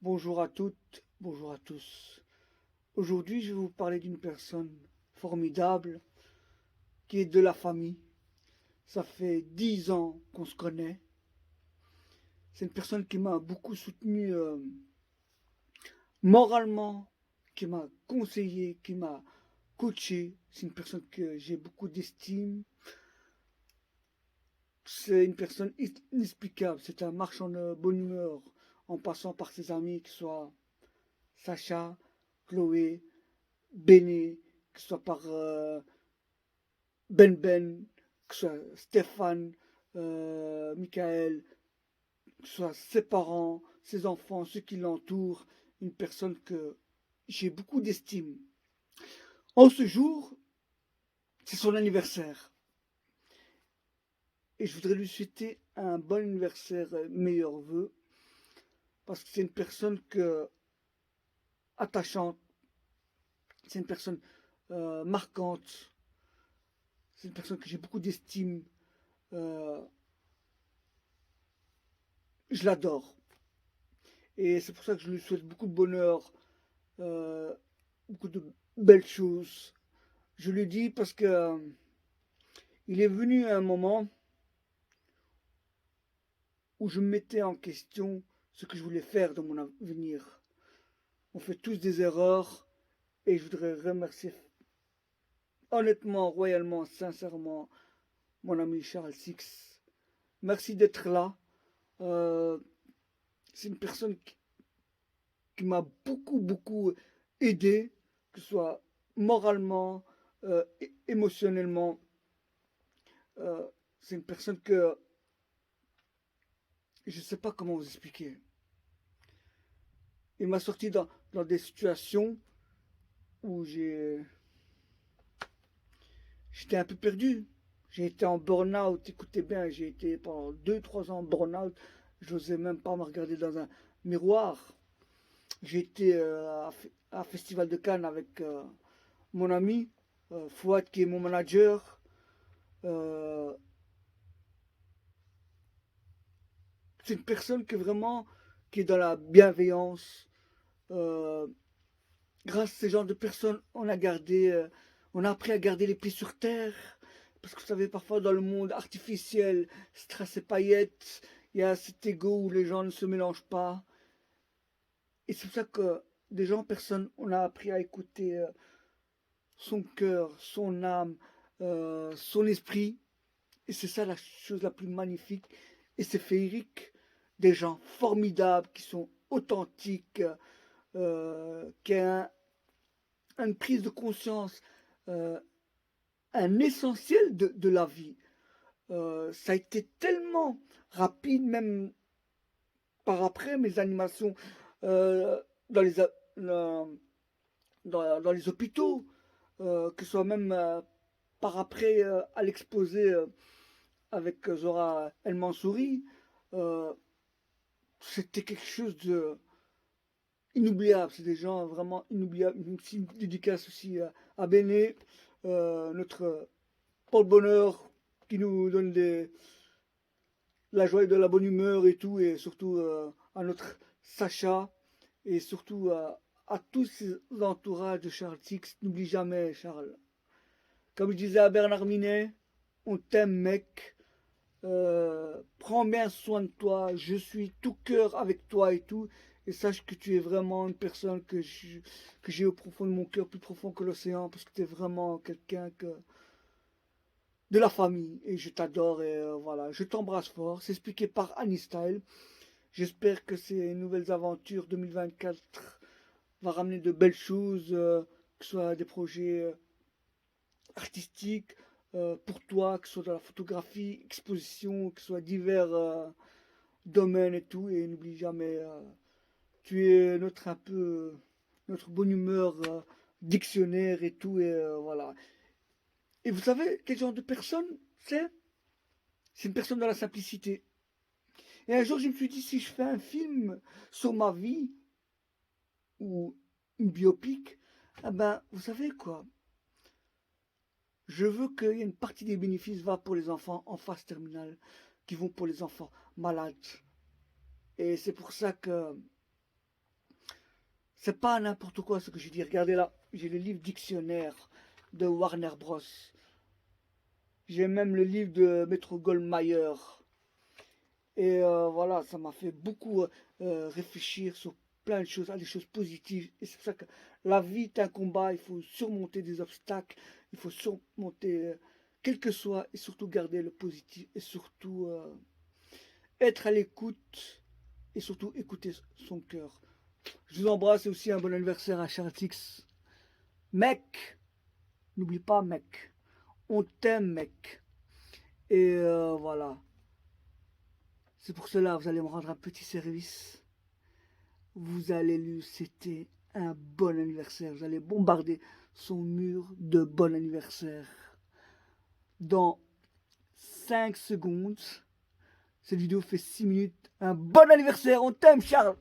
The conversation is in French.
Bonjour à toutes, bonjour à tous. Aujourd'hui, je vais vous parler d'une personne formidable qui est de la famille. Ça fait 10 ans qu'on se connaît. C'est une personne qui m'a beaucoup soutenu moralement, qui m'a conseillé, qui m'a coaché. C'est une personne que j'ai beaucoup d'estime. C'est une personne inexplicable. C'est un marchand de bonne humeur en passant par ses amis, que ce soit Sacha, Chloé, Béné, que ce soit par Ben, que ce soit Stéphane, Michael, que ce soit ses parents, ses enfants, ceux qui l'entourent, une personne que j'ai beaucoup d'estime. En ce jour, c'est son anniversaire. Et je voudrais lui souhaiter un bon anniversaire, meilleurs vœux, parce que c'est une personne attachante, c'est une personne marquante, c'est une personne que j'ai beaucoup d'estime. Euh, je l'adore. Et c'est pour ça que je lui souhaite beaucoup de bonheur, euh, beaucoup de belles choses. Je le dis parce que il est venu un moment où je me mettais en question ce que je voulais faire dans mon avenir. On fait tous des erreurs et je voudrais remercier honnêtement, royalement, sincèrement mon ami Charles Six. Merci d'être là. Euh, c'est une personne qui m'a beaucoup aidé, que ce soit moralement, émotionnellement. Euh, c'est une personne que je ne sais pas comment vous expliquer. Il m'a sorti dans des situations où j'étais un peu perdu. J'ai été en burn-out, écoutez bien, j'ai été pendant 2 3 ans en burn-out. Je n'osais même pas me regarder dans un miroir. J'ai été à un festival de Cannes avec mon ami Fouad, qui est mon manager. Euh, c'est une personne qui est dans la bienveillance. Euh, Grâce à ce genre de personnes, on a appris à garder les pieds sur terre. Parce que vous savez, parfois dans le monde artificiel, strass et paillettes, il y a cet ego où les gens ne se mélangent pas. Et c'est pour ça que des gens, personnes, on a appris à écouter son cœur, son âme, son esprit. Et c'est ça la chose la plus magnifique. Et c'est féerique. Des gens formidables qui sont authentiques, qui ont une prise de conscience, euh, un essentiel de la vie. Ça a été tellement rapide, même par après mes animations dans, les, dans les hôpitaux, que ce soit même par après à l'exposé avec Zora El Mansouri. Euh, C'était quelque chose de inoubliable. C'est des gens vraiment inoubliables. Une petite dédicace aussi à Béné, notre porte-bonheur qui nous donne la joie et de la bonne humeur et tout, et surtout à notre Sacha, et surtout à tous ces entourages de Charles Six. N'oublie jamais, Charles. Comme je disais à Bernard Minet, on t'aime, mec. Prends bien soin de toi. Je suis tout cœur avec toi et tout. Et sache que tu es vraiment une personne que j'ai au profond de mon cœur, plus profond que l'océan, parce que tu es vraiment quelqu'un de la famille. Et je t'adore et voilà. Je t'embrasse fort. C'est expliqué par Annie Style. J'espère que ces nouvelles aventures 2024 vont ramener de belles choses, que ce soit des projets artistiques pour toi, que ce soit dans la photographie, exposition, que ce soit divers domaines et tout. Et n'oublie jamais, tu es notre un peu notre bonne humeur dictionnaire et tout. Et voilà. Et vous savez quel genre de personne c'est? C'est une personne dans la simplicité. Et un jour, je me suis dit, si je fais un film sur ma vie, ou une biopic, ah ben, vous savez quoi? Je veux qu'il y ait une partie des bénéfices va pour les enfants en phase terminale, qui vont pour les enfants malades. Et c'est pour ça que C'est pas n'importe quoi ce que je dis. Regardez là, j'ai le livre dictionnaire de Warner Bros. J'ai même le livre de Metro Goldmyer. Et voilà, ça m'a fait beaucoup réfléchir sur plein de choses, à des choses positives. Et c'est pour ça que la vie est un combat, il faut surmonter des obstacles, il faut surmonter quel que soit, et surtout garder le positif, et surtout être à l'écoute, et surtout écouter son cœur. Je vous embrasse et aussi un bon anniversaire à Chartix. Mec, n'oublie pas mec, on t'aime mec. Et voilà. C'est pour cela, vous allez me rendre un petit service. Vous allez lui souhaiter un bon anniversaire. Vous allez bombarder son mur de bon anniversaire. Dans 5 secondes, cette vidéo fait 6 minutes. Un bon anniversaire, on t'aime Charles!